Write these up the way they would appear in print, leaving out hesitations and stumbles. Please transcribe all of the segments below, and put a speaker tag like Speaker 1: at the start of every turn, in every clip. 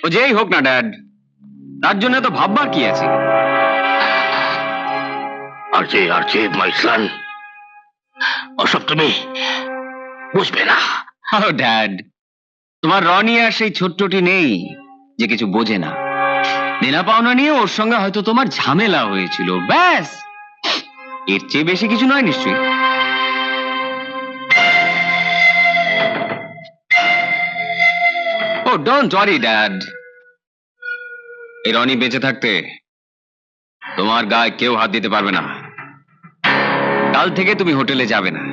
Speaker 1: ও যেই হোক না ড্যাড, তার জন্য তো ভাববার কি আছে?
Speaker 2: আরচি মাই সন, ওসব তুমি বুঝবে না।
Speaker 1: ও ড্যাড, তোমার রনি আর সেই ছোট্টটি নেই যে কিছু বোঝে না। দেনা পাওনা নিয়ে ওর সঙ্গে হয়তো তোমার ঝামেলা হয়েছিল, ব্যাস। এর চেয়ে বেশি কিছু নয় নিশ্চয়ই। ও ডোন্ট ওয়ারি ড্যাড, এই রনি বেঁচে থাকতে তোমার গায়ে কেউ হাত দিতে পারবে না। কাল থেকে তুমি হোটেলে যাবে না,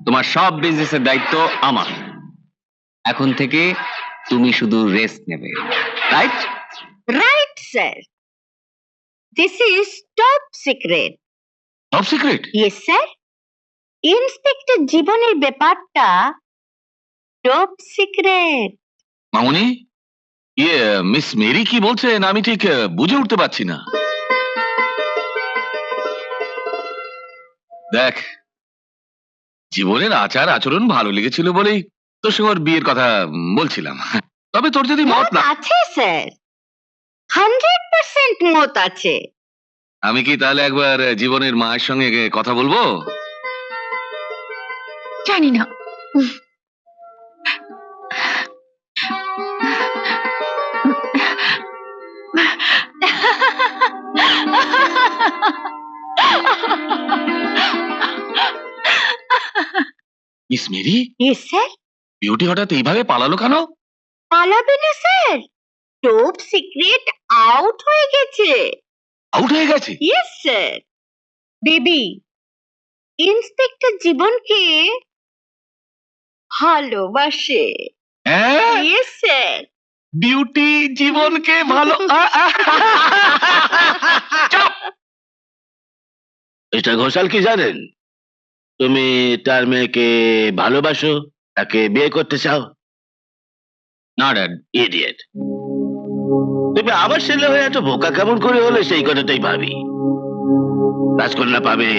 Speaker 1: তোমার সব বিজনেসের দায়িত্ব আমার। এখন থেকে তুমি শুধু রেস্ট নেবে, right?
Speaker 3: Right sir, this is top secret.
Speaker 2: Top secret?
Speaker 3: Yes sir, inspector জীবনের ব্যাপারটা টপ সিক্রেট।
Speaker 2: মামুনি, মিস মেরি কি বলছেন আমি ঠিক বুঝে উঠতে পারছি না। দেখ, জীবনের আচার আচরণ ভালো লেগেছিল বলেই তোর সঙ্গে ওর বিয়ের কথা বলছিলাম। তবে তোর যদি মত না
Speaker 3: আছে স্যার, 100% মত আছে।
Speaker 2: আমি কি তাহলে একবার জীবনের মায়ের সঙ্গে কথা বলবো?
Speaker 3: জানি না।
Speaker 2: Miss Mary,
Speaker 3: yes sir.
Speaker 2: Beauty হঠাৎ এইভাবে পালালো কেন?
Speaker 3: পালাবে না স্যার, টপ সিক্রেট আউট হয়ে গেছে।
Speaker 2: আউট হয়ে গেছে?
Speaker 3: Yes sir. বেবি, ইন্সপেক্টর জীবনকে ভালোবাসে।
Speaker 2: হ্যাঁ,
Speaker 3: ইয়েস স্যার।
Speaker 2: বিউটি জীবনকে ভালো চুপ! মিস্টার ঘোষাল কি জানেন তুমি তার মেয়েকে ভালোবাসো, তাকে বিয়ে করতে চাও?
Speaker 1: না ড্যাড।
Speaker 2: ইডিয়েট! তুমি আবার ছেলে হয়ে এত বোকা কেমন করে হলে সেই কথাটাই ভাবি। রাজকন্যা পাবে,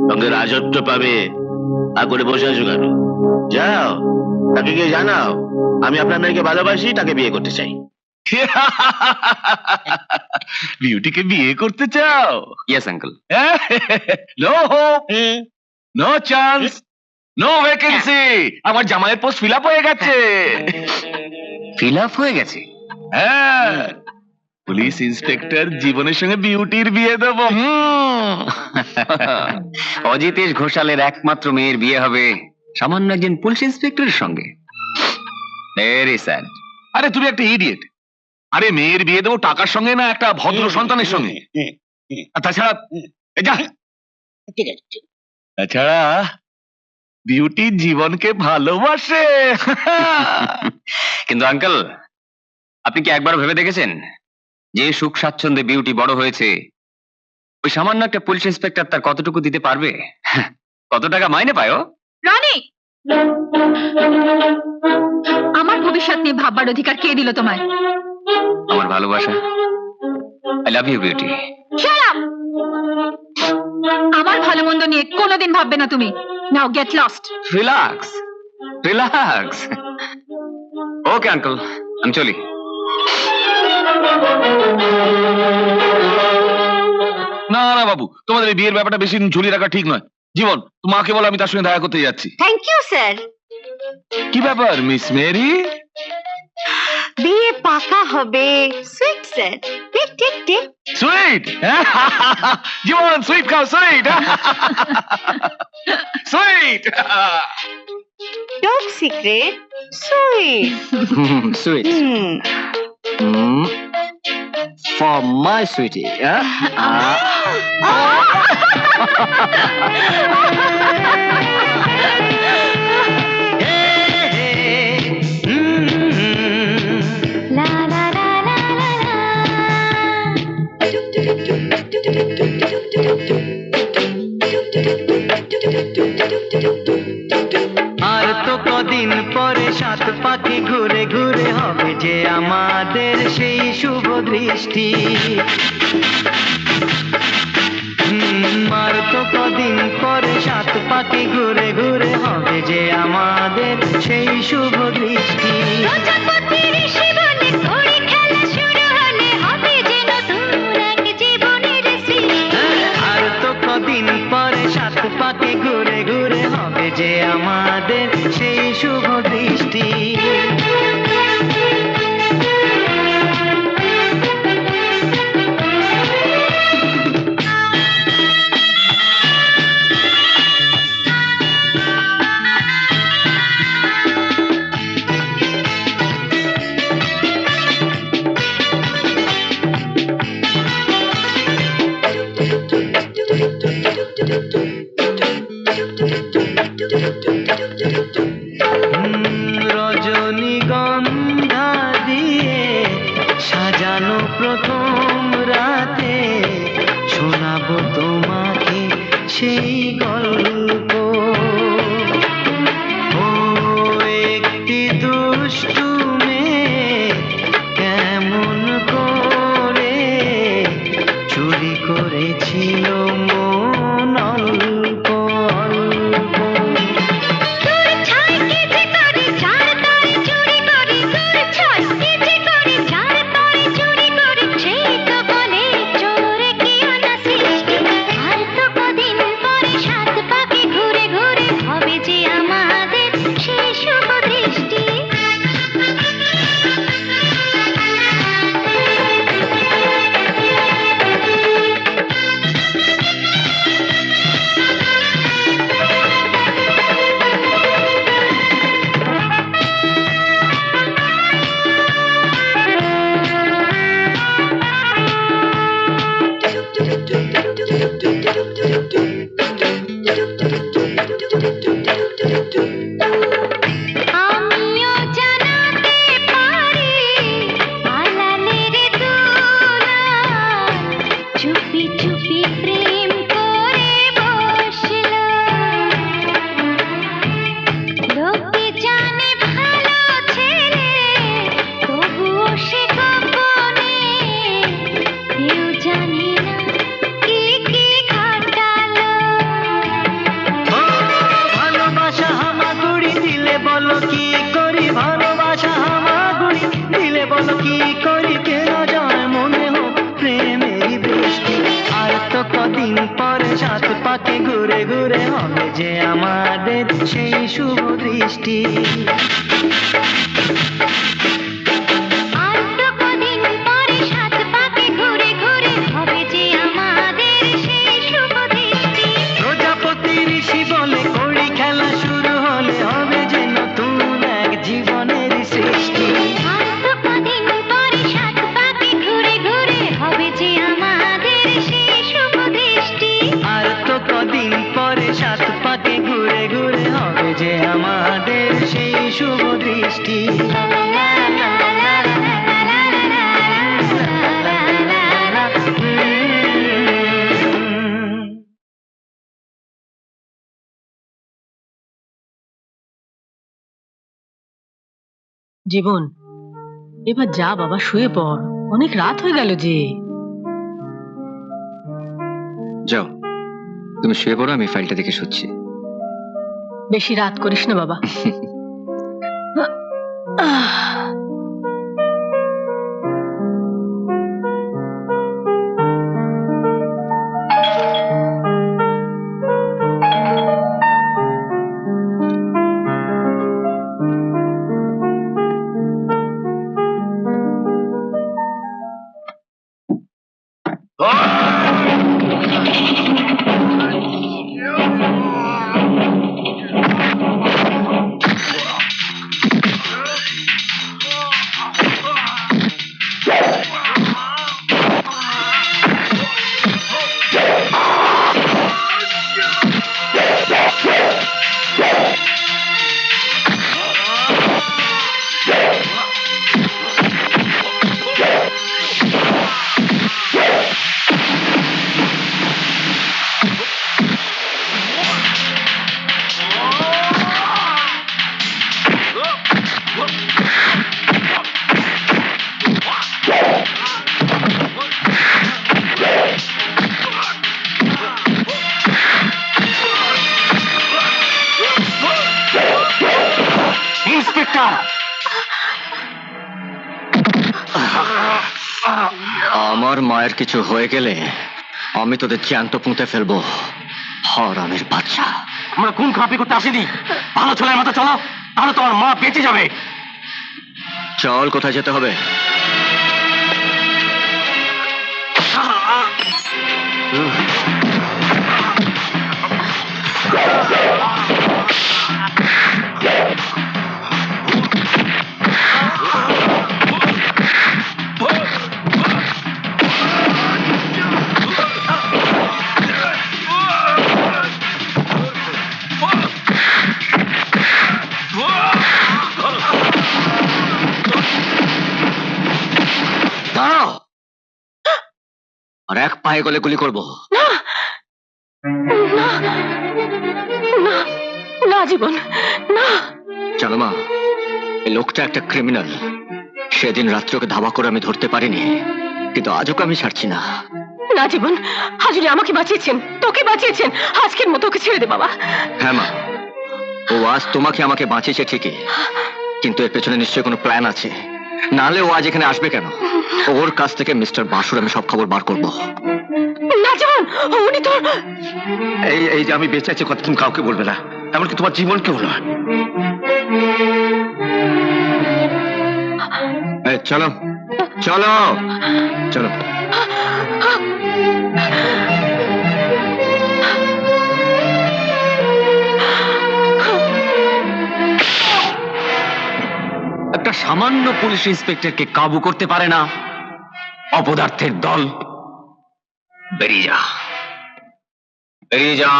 Speaker 2: সঙ্গে রাজত্ব পাবে, তা করে বসে আছো কেন? যাও, তাকে গিয়ে জানাও আমি আপনার মেয়েকে ভালোবাসি, তাকে বিয়ে করতে চাই। বিউটিকে বিয়ে করতে চাও?
Speaker 1: Yes uncle.
Speaker 2: No hope, no chance, no vacancy. আমার জামাইয়ের পোস্ট ফিল আপ হয়ে গেছে।
Speaker 1: ফিল আপ হয়ে গেছে?
Speaker 2: হ্যাঁ, পুলিশ ইন্সপেক্টর জীবনের সঙ্গে বিউটির বিয়ে দেবো।
Speaker 1: অজিতেশ ঘোষালের একমাত্র মেয়ের বিয়ে হবে সামান্য একজন পুলিশ ইন্সপেক্টরের সঙ্গে? Very sad.
Speaker 2: আরে তুমি একটা ইডিয়েট। আরে মেয়ের বিয়ে দেবো টাকার সঙ্গে না, একটা ভদ্র সন্তানের সঙ্গে। আর তাছাড়া
Speaker 3: ঠিক আছে।
Speaker 2: তাছাড়া বিউটি জীবনকে ভালোবাসে।
Speaker 1: কিন্তু আঙ্কেল, আপনি কি একবার ভেবে দেখেছেন যে সুখ স্বাচ্ছন্দ্যে বিউটি বড় হয়েছে, ওই সামান্য একটা পুলিশ ইন্সপেক্টর তার কতটুকু দিতে পারবে? কত টাকা মাইনে পায় ও?
Speaker 4: রনি, আমার ভবিষ্যৎ নিয়ে ভাববার অধিকার কে দিল তোমায়?
Speaker 1: আমার ভালোবাসা। I love you Beauty.
Speaker 4: Shut up! আমার ভালো মন্দ নিয়ে কোনোদিন ভাববে না তুমি। নাও get lost.
Speaker 1: Relax, relax. Okay uncle, আমি চলি।
Speaker 2: না না বাবু, তোমাদের এই বিয়ের ব্যাপারটা বেশি দিন ঝুলিয়ে রাখা ঠিক নয়। জীবন, মাকে বলো আমি তার সঙ্গে দেখা করতে যাচ্ছি।
Speaker 3: Thank you sir.
Speaker 2: কি ব্যাপার মিস মেরি?
Speaker 3: বিয়ে পাকা হবে। Sweet sir. ঠিক ঠিক ঠিক।
Speaker 2: সুইট? জীবন সুইট খাও, sweet. Sweet.
Speaker 3: Top secret sweet.
Speaker 1: Sweet for my sweetie.
Speaker 5: আর তো কদিন পরে সাত পাখি ঘুরে ঘুরে হবে যে আমাদের সেই শুভ দৃষ্টি। আর তো কদিন পরে সাত পাখি ঘুরে ঘুরে হবে যে আমাদের সেই শুভ দৃষ্টি।
Speaker 3: প্রজাপতির শিবন
Speaker 5: প্রথম রাতে শোনাবো তোমাকে সেই গল্প। ও একটি দুষ্টু মেয়ে কেমন করে চুরি করেছিল মন অল্প অল্প।
Speaker 3: তোর ছাই কি যে করে যার তারে চুরি করে, তোর ছাই কি যে করে যার তারে চুরি করে, সেই তো বলে চোর কি আনা সৃষ্টি। আর তো কদিন পরে সাত পাকে ঘুরে ঘুরে হবে যে আমাদের সেই শুভ দৃষ্টি। আমিও জানাতে পারি আলালের দুলাল, চুপি চুপি প্রেম করে বসল। লোকে জানে ভালো ছেলে, তবুও সে গোপনে, কেউ জানে না কি কি ঘটালো।
Speaker 5: ও ভালোবাসা হামাগুড়ি দিলে বলো কি করি, ভালোবাসা হামাগুড়ি দিলে বলো কি করি, কেন যায় মনে হোক প্রেমের বৃষ্টি। আর তো কদিন পরে সাত পাকে ঘুরে ঘুরে হবে যে আমাদের সেই শুভ দৃষ্টি।
Speaker 3: আর তো কদিন পরে সাত পাকে ঘুরে ঘুরে হবে যে আমাদের সেই শুভ দৃষ্টি।
Speaker 5: প্রজাপতি ঋষি বলে কড়ি খেলা শুরু হলে হবে যে নতুন এক জীবনের সৃষ্টি।
Speaker 3: আর তো কদিন পরে সাত পাকে ঘুরে ঘুরে হবে যে আমাদের সেই শুভ দৃষ্টি।
Speaker 5: আর তো কদিন পরে সাত পাকে ঘুরে ঘুরে হবে যে আমাদের সেই শুভ দৃষ্টি।
Speaker 6: জীবন, এবার যা বাবা, শুয়ে পড়, অনেক রাত হয়ে গেল যে।
Speaker 1: যাও, তুমি শুয়ে পড়ো, আমি ফাইলটা দেখে শুচ্ছি।
Speaker 6: বেশি রাত করিস না বাবা।
Speaker 1: আমার মায়ের কিছু হয়ে গেলে আমি তোদের জ্যান্ত পুঁতে ফেলবো, হারামের বাচ্চা।
Speaker 2: আমরা কোন খাপি করতে আসিনি, ভালো ছেলের মতো চলো, তাহলে তোমার মা বেঁচে যাবে।
Speaker 1: চল, কোথায় যেতে হবে? দাঁড়াও। আর এক পায়ে গলে গুলি করব।
Speaker 6: না না না না জীবন, না।
Speaker 1: জানো মা, এই লোকটা একটা ক্রিমিনাল। সেদিন রাত্রে ওকে ধাওয়া করে আমি ধরতে পারিনি, কিন্তু আজ ওকে আমি ছাড়ছি না।
Speaker 6: না জীবন, হাজুরি আমাকে বাঁচিয়েছেন, তোকে বাঁচিয়েছেন, আজকের মতো ওকে ছেড়ে দে বাবা।
Speaker 1: হ্যাঁ মা, ও আজ তোমাকে আমাকে বাঁচিয়েছে ঠিকই, কিন্তু এর পেছনে নিশ্চয়ই কোনো প্ল্যান আছে, নাহলে ও আজ এখানে আসবে কেন? ওর কাছ থেকে মিস্টার বাসুর আমি সব খবর বার করব।
Speaker 6: না জীবন, উনি তো
Speaker 2: এই যে আমি বেঁচে আছি কথা তুমি কাউকে বলবে না, এমনকি তোমার জীবনকেও নয়।
Speaker 1: এই, চলো চলো চলো। একটা সামান্য পুলিশ ইন্সপেক্টরকে কাবু করতে পারে না অপদার্থের দল। বেরিয়ে যা, বেরিয়ে যা,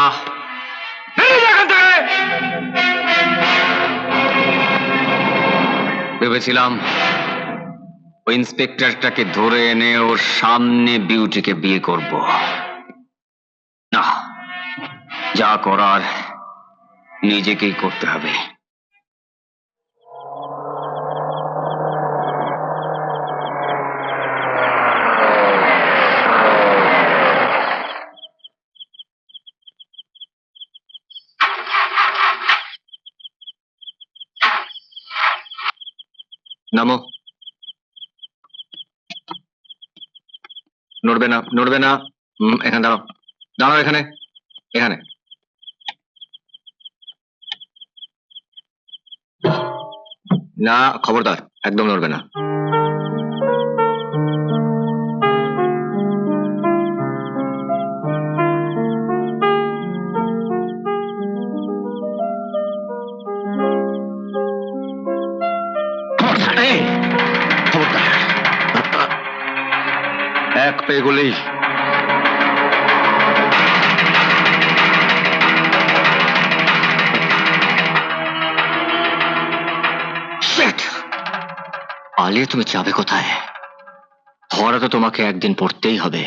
Speaker 1: বেরিয়ে যা এখান থেকে। ভেবেছিলাম ওই ইন্সপেক্টরটাকে ধরে এনে ওর সামনে বিউটিকে বিয়ে করব। না, যা করার নিজেকেই করতে হবে। নামো। নড়বে না, নড়বে না। এখানে দাঁড়াও, দাঁড়াও এখানে, এখানে। না, খবরদার, একদম নড়বে না। এই, খবরদার, এক পেয়ে গেলেই পালিয়ে তুমি যাবে কোথায়? ধরা তো তোমাকে একদিন পড়তেই হবে।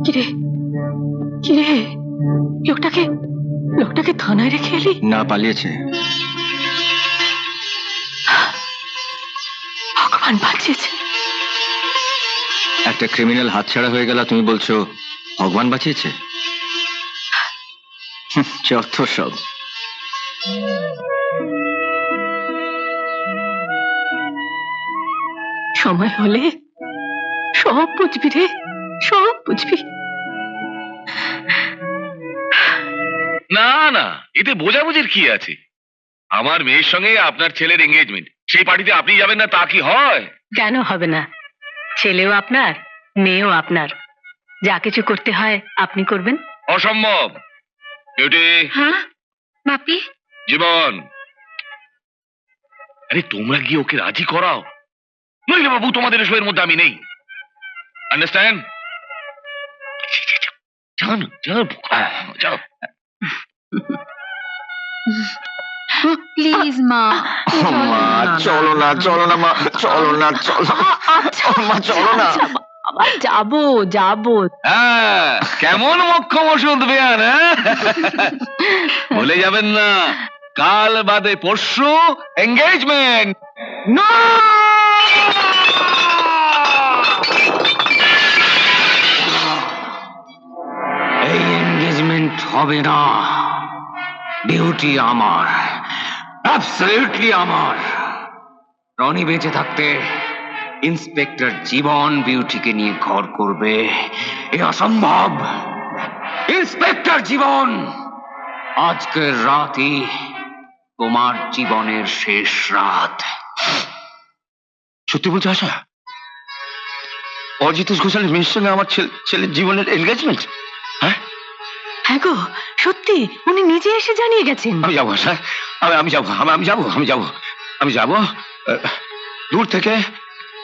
Speaker 6: কিরে কিরে, লোকটাকে থানায় রেখে এলি?
Speaker 1: না, পালিয়েছে।
Speaker 6: ভগবান বাঁচিয়েছে।
Speaker 1: একটা ক্রিমিনাল হাতছাড়া হয়ে গেল, তুমি বলছো ভগবান বাঁচিয়েছে? যত সব।
Speaker 6: সময় হলে সব বুঝবি রে, সব বুঝবি।
Speaker 7: না না, এতে বোঝাবুঝির কি আছে? আমার মেয়ের সঙ্গে আপনার ছেলের এঙ্গেজমেন্ট, সেই পার্টিতে আপনি যাবেন না তা কি হয়?
Speaker 6: কেন হবে না? ছেলেও আপনার, মেয়েও আপনার, যা কিছু করতে হয় আপনি করবেন।
Speaker 7: অসম্ভব। বিউটি,
Speaker 4: হ্যাঁ বাপি,
Speaker 7: জীবন, আরে তোমরা গিয়ে ওকে রাজি করাও, নইলে বাবু তোমাদের এসবের মধ্যে আমি নেই। আন্ডারস্ট্যান্ড? যাও না, যাও, যাও।
Speaker 4: প্লিজ মা।
Speaker 1: মা চলো না, চলো না মা, চলো না, চলো মা, চলো না।
Speaker 6: আবার যাবো যাবো।
Speaker 7: হ্যাঁ, কেমন মক্ষম ওষুধ বেয়ান, হ্যাঁ? ভুলে যাবেন না, কাল বাদে পরশু এঙ্গেজমেন্ট।
Speaker 1: না, এই এনগেজমেন্ট হবে না। বিউটি আমার, অ্যাবসলিউটলি আমার। রনি বেঁচে থাকতে ইন্সপেক্টর জীবন বিউটিকে নিয়ে ঘর করবে, এ অসম্ভব। ইন্সপেক্টর জীবন, আজকের রাতই তোমার জীবনের শেষ রাত।
Speaker 2: সত্যি বলছো আশা? অজিতেশ ঘোষালের মেয়ের সঙ্গে আমার ছেলের জীবনের এনগেজমেন্ট? হ্যাঁ
Speaker 6: হ্যাঁ গো, সত্যি উনি নিজে এসে জানিয়ে গেছেন।
Speaker 2: আমি যাবো আশা, আমি যাবো, আমি যাবো, আমি যাবো, আমি যাবো। দূর থেকে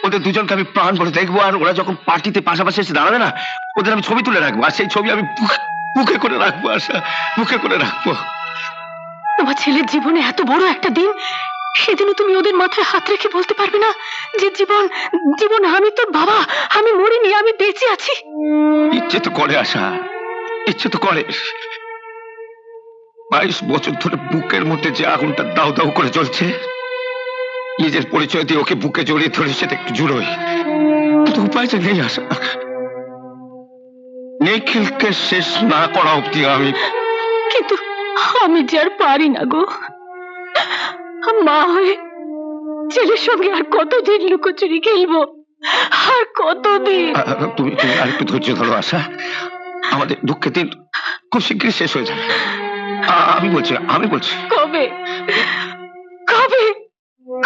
Speaker 2: ওদের দুজনকে আমি প্রাণ বলে দেখবো, আর ওরা যখন পার্টিতে পাশাপাশি এসে দাঁড়াবে না, ওদের আমি ছবি তুলে রাখবো, আর সেই ছবি আমি বুকে করে রাখবো, আশা বুকে করে রাখবো।
Speaker 6: তোমার ছেলের জীবনে এত বড় একটা দিন, সেদিনও তুমি ওদের মাথায় হাত রেখে বলতে পারবে না যে জীবন জীবন আমি তোর বাবা, আমি মরিনি, আমি বেঁচে আছি।
Speaker 2: ইচ্ছে তো করে আশা, ইচ্ছে তো করে। 22 বছর ধরে বুকের মধ্যে যে আগুনটা দাউ দাউ করে জ্বলছে, নিজের পরিচয় দিয়ে ওকে বুকে জড়িয়ে ধরে সেটা একটু জুড়োই, কিন্তু উপায় যে নেই আশা। নিখিলকে শেষ না করা অব্দি আমি।
Speaker 6: কিন্তু আমি যে আর পারি না গো, মা হয়ে ছেলের সঙ্গে আর কতদিন লুকোচুরি খেলবো, আর কতদিন?
Speaker 2: তুমি তুমি আরেকটু ধৈর্য ধরো আশা, আমাদের দুঃখের দিন খুব শীঘ্রই শেষ হয়ে যাবে। আমি বলছি
Speaker 6: কবে কবে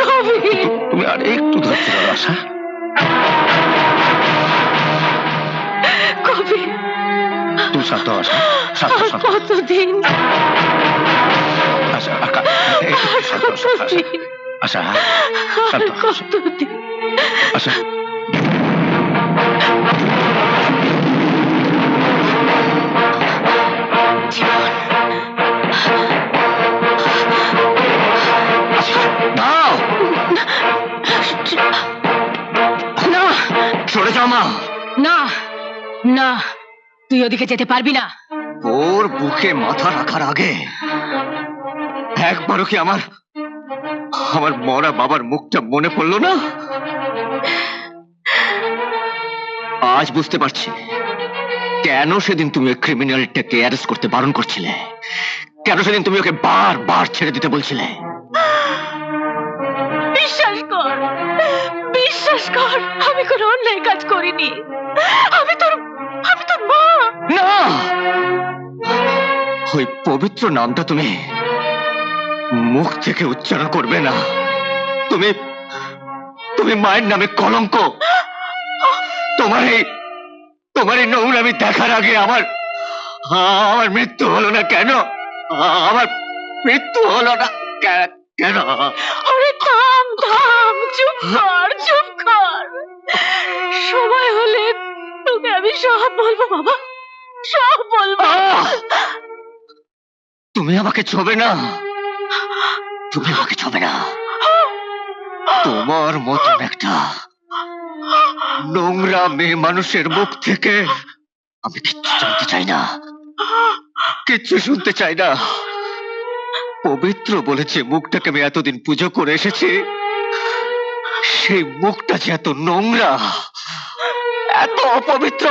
Speaker 6: কবে?
Speaker 2: তুমি আর একটু ধৈর্য ধরো আশা।
Speaker 6: কবে?
Speaker 2: তুমি শান্ত হও আশা, শান্ত
Speaker 6: আর
Speaker 2: শান্ত।
Speaker 6: কতদিন?
Speaker 2: আশা একটু শান্ত হও, আশা, আশা শান্ত হও,
Speaker 6: কতদিন?
Speaker 2: আশা। দাও,
Speaker 6: না
Speaker 2: সরে যাও মা।
Speaker 6: না না, তুই ওদিকে যেতে পারবি না।
Speaker 2: ওর বুকে মাথা রাখার আগে একবারও কি আমার আমার মরা বাবার মুখটা মনে পড়লো না? আজ বুঝতে পারছি কেন সেদিন তুমি ওই ক্রিমিনালটাকে অ্যারেস্ট করতে বারণ করছিলে, কেন সেদিন তুমি ওকে বারবার ছেড়ে দিতে বলছিলে।
Speaker 6: বিশ্বাস কর, বিশ্বাস কর, আমি কোনো অন্যায় কাজ করিনি। আমি তোর মা।
Speaker 2: না, ওই পবিত্র নামটা তুমি মুখ থেকে উচ্চারণ করবে না। তুমি তুমি মায়ের নামে কলঙ্ক। তোমার এই নোংরামি দেখার আগে আমার মৃত্যু হলো না কেন? আমার মৃত্যু হলো না কেন?
Speaker 6: আরে থাম থাম, চুপ কর চুপ কর। সময় হলে তোকে আমি সব বলবো বাবা, সব বলবো।
Speaker 2: তুমি আমাকে ছোবে না, তুমি আমাকে ছোবে না। তোমার মতন একটা নোংরা মেয়ে মানুষের মুখ থেকে আমি কিচ্ছু জানতে চাই না, কিচ্ছু শুনতে চাই না। পবিত্র বলেছে মুখটাকে আমি এতদিন পুজো করে এসেছি, সেই মুখটা যে এত নোংরা, এত অপবিত্র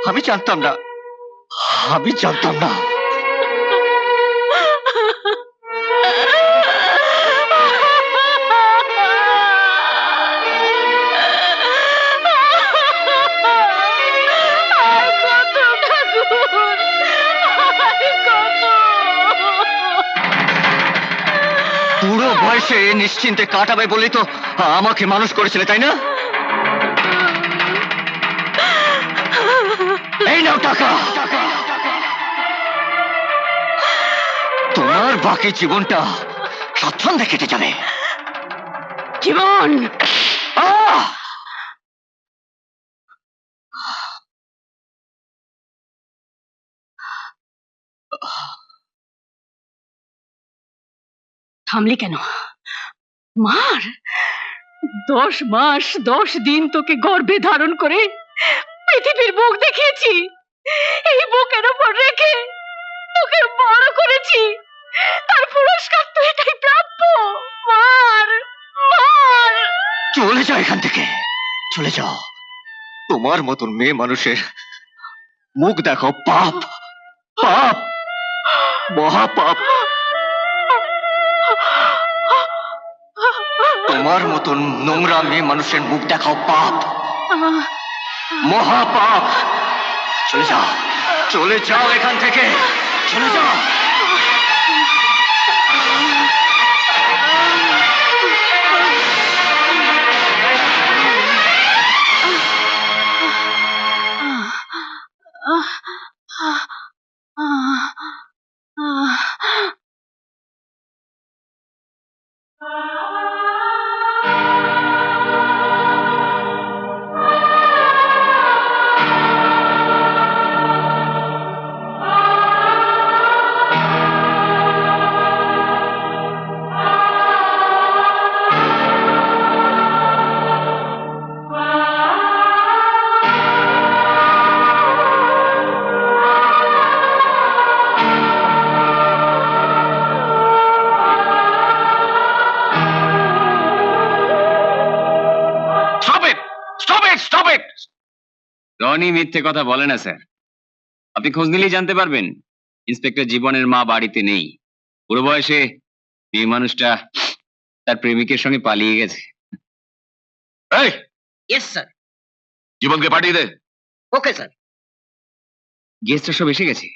Speaker 2: আমি জানতাম না, আমি জানতাম না। বুড়ো বয়সে নিশ্চিন্তে কাটাবে বলেই তো আমাকে মানুষ করেছিলে, তাই না? এই নাও টাকা, তোমার বাকি জীবনটা স্বচ্ছন্দে কেটে যাবে।
Speaker 6: জীবন
Speaker 2: আহ!
Speaker 6: থামলি কেন? মার। 10 মাস 10 দিন তোকে গর্ভে ধারণ করে পৃথিবীর বুক দেখিয়েছি, এই বুকের উপর রেখে তোকে বড় করেছি, তার পুরস্কার তো এটাই প্রাপ্য। মার মার।
Speaker 2: চলে যাও এখান থেকে, চলে যাও। তোমার মতন মেয়ে মানুষের মুখ দেখো পাপ, পাপ, মহাপাপ। তোমার মতন নোংরা মেয়ে মানুষের মুখ দেখাও পাপ, মহাপাপ। চলে যাও, চলে যাও এখান থেকে, চলে যাও।
Speaker 1: রনি মিথ্যে কথা বলে না স্যার। আপনি খোঁজ নিলেই জানতে পারবেন ইন্সপেক্টর জীবনের মা বাড়িতে নেই। বুড়ো বয়সে মেয়ে মানুষটা তার প্রেমিকের সঙ্গে পালিয়ে গেছে।
Speaker 7: এই
Speaker 5: ইয়েস স্যার।
Speaker 7: জীবনকে পাঠিয়ে দে।
Speaker 5: Okay sir.
Speaker 1: গেস্টরা সব এসে গেছে।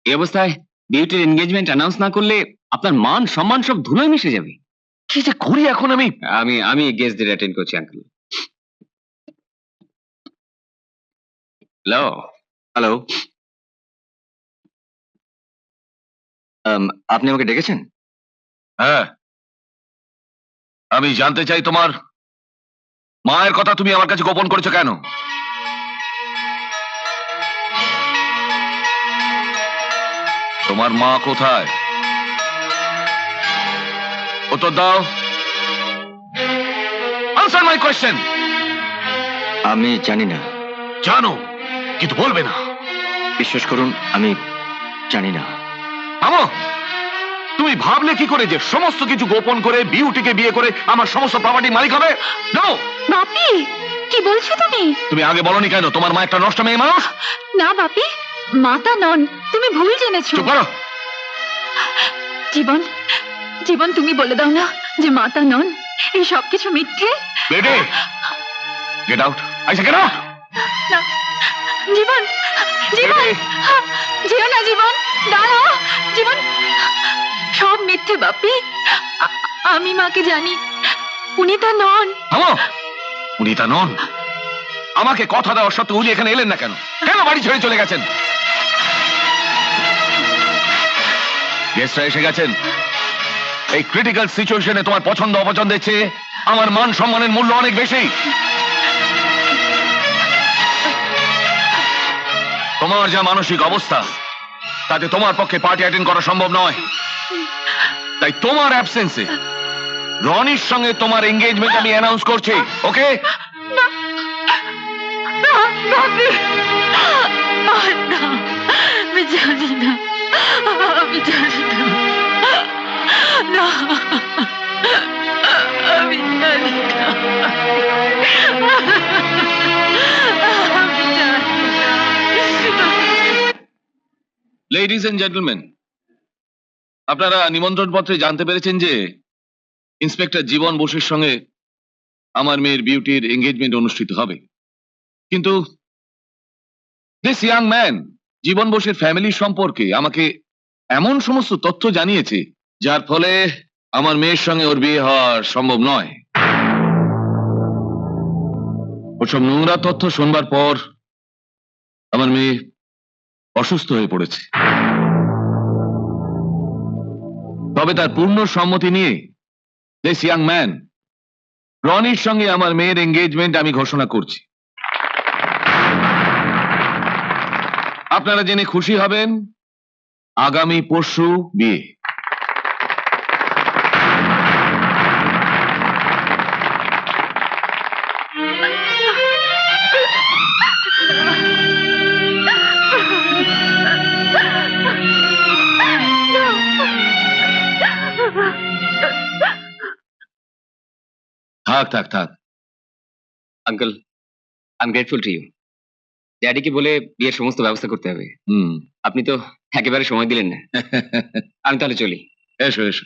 Speaker 1: এই অবস্থায় বিউটির এনগেজমেন্ট অ্যানাউন্স না করলে আপনার মান সম্মান সব ধুলোয় মিশে যাবে।
Speaker 7: কি যে করি এখন আমি?
Speaker 1: আমি আমি গেস্টদের অ্যাটেন্ড করছি আঙ্কেল। হ্যালো। হ্যালো, আপনি আমাকে ডেকেছেন?
Speaker 7: হ্যাঁ, আমি জানতে চাই তোমার মায়ের কথা তুমি আমার কাছে গোপন করেছো কেন? তোমার মা কোথায়? উত্তর দাও। Answer my question.
Speaker 1: আমি জানি না।
Speaker 7: জানো কিন্তু বলবে না।
Speaker 1: বিশ্বাস করুন, আমি জানি না।
Speaker 7: থামো। তুমি ভাবলে কি করে যে সমস্ত কিছু গোপন করে বিউটিকে বিয়ে করে আমার সমস্ত প্রপার্টির মালিক হবে? নো।
Speaker 6: বাপি, কি বলছো তুমি?
Speaker 7: তুমি আগে বলনি কেন তোমার মা একটা নষ্ট মেয়ে মানুষ?
Speaker 6: না বাপি, মাতা নন, তুমি ভুল জেনেছো।
Speaker 7: চুপ করো।
Speaker 6: জীবন, জীবন তুমি বলে দাও না যে মাতা নন, এই সব কিছু মিথ্যে।
Speaker 7: বেডে gate out. I say get out.
Speaker 6: না জীবন, জীবন, যেও না জীবন, দাঁড়াও জীবন, সব মিথ্যে বাপি। আমি মাকে জানি, উনি তা নন।
Speaker 7: থামো। উনি তা নন। আমাকে কথা দেওয়ার সত্ত্বেও উনি এখানে এলেন না কেন? কেন বাড়ি ছেড়ে চলে গেছেন? গেস্টরা এসে গেছেন। এই ক্রিটিক্যাল সিচুয়েশনে তোমার পছন্দ অপছন্দের চেয়ে আমার মান সম্মানের মূল্য অনেক বেশি। তোমার যা মানসিক অবস্থা তাতে তোমার পক্ষে পার্টি অ্যাটেন্ড করা সম্ভব নয়। তাই তোমার অ্যাবসেন্সে রনির সঙ্গে তোমার এঙ্গেজমেন্ট আমি অ্যানাউন্স করছি। ওকে?
Speaker 6: বাপি, আমি জানি না, আমি জানি না, না, আমি জানি না, আমি জানি না।
Speaker 7: লেডিজ এন্ড জেন্টলম্যান, আপনারা নিমন্ত্রণ পত্রে জানতে পেরেছেন যে ইন্সপেক্টর জীবন বসুর সঙ্গে আমার মেয়ের বিউটির এঙ্গেজমেন্ট অনুষ্ঠিত হবে। কিন্তু দিস ইয়াং ম্যান জীবন বসুর ফ্যামিলির সম্পর্কে আমাকে এমন সমস্ত তথ্য জানিয়েছে যার ফলে আমার মেয়ের সঙ্গে ওর বিয়ে হওয়া সম্ভব নয়। ওসব নোংরা তথ্য শুনবার পর আমার মেয়ে অসুস্থ হয়ে পড়েছে। তবে তার পূর্ণ সম্মতি নিয়ে দিস ইয়াং ম্যান রনির সঙ্গে আমার মেয়ের এঙ্গেজমেন্ট আমি ঘোষণা করছি। আপনারা জেনে খুশি হবেন, আগামী পরশু বিয়ে। থাক থাক থাক।
Speaker 1: Uncle, I am grateful to you. ড্যাডিকে বলে বিয়ের সমস্ত ব্যবস্থা করতে হবে। আপনি তো একেবারে সময় দিলেন না। আমি তাহলে চলি।
Speaker 7: এসো এসো।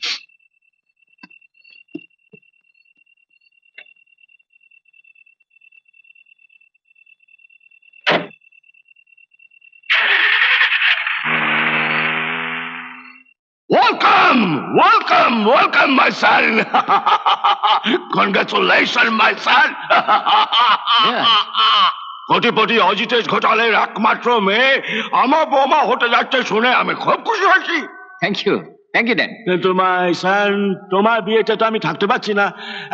Speaker 2: Welcome, welcome, welcome, my son. Congratulations, my son. কোটিপতি অজিতেশ ঘোটালের একমাত্র মেয়ে আমার বৌমা হতে যাচ্ছে শুনে আমি খুব খুশি হয়েছি।
Speaker 1: Thank you dad.
Speaker 2: কিন্তু মাই সান, তোমার বিয়েতে তো আমি থাকতে পারছি না।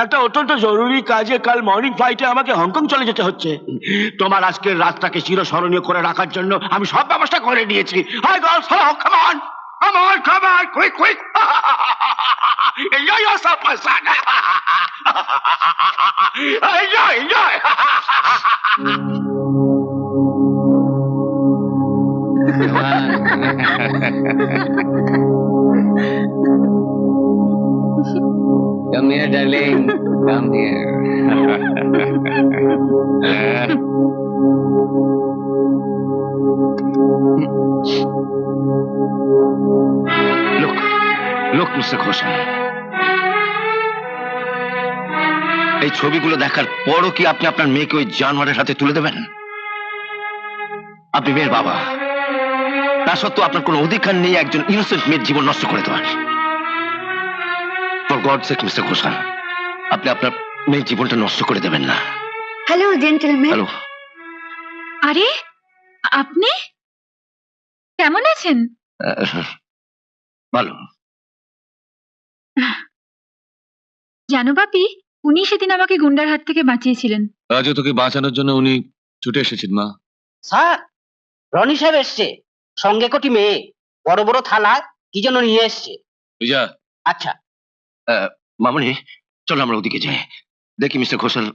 Speaker 2: একটা অত্যন্ত জরুরি কাজে কাল মর্নিং ফ্লাইটে আমাকে হংকং চলে যেতে হচ্ছে। তোমার আজকের রাতটাকে চিরস্মরণীয় করে রাখার জন্য আমি সব ব্যবস্থা করে নিয়েছি। Hi girls, hello, come on, come on, come on, quick quick, enjoy yourself, my son. Enjoy, enjoy.
Speaker 1: Come here, darling. Come here.
Speaker 2: লোক লোক মিস্টার ঘোষাল, এই ছবিগুলো দেখার পরও কি আপনি আপনার মেয়েকে ওই জানোয়ারের হাতে তুলে দেবেন? আপনি মেয়ের বাবা, তা সত্ত্বেও আপনার কোনো অধিকার নেই একজন ইনোসেন্ট মেয়ের জীবন নষ্ট করে দেওয়ার। For God sake mister Ghoshal, আপনি আপনার মেয়ের জীবনটা নষ্ট করে দেবেন না।
Speaker 3: Hello gentleman.
Speaker 2: হ্যালো,
Speaker 4: আরে আপনি কেমন আছেন?
Speaker 2: ভালো।
Speaker 4: জানো বাপি, উনি সেদিন আমাকে গুন্ডার হাত থেকে বাঁচিয়েছিলেন।
Speaker 7: আজও তোকে বাঁচানোর জন্য উনি ছুটে এসেছেন মা।
Speaker 5: স্যার, রনি সাহেব এসছে, সঙ্গে কটি মেয়ে, বড় বড় থালা কি যেন নিয়ে এসছে।
Speaker 7: তুই যা।
Speaker 5: আচ্ছা।
Speaker 2: মামনি, চলো আমরা ওদিকে যাই, দেখি মিস্টার ঘোষাল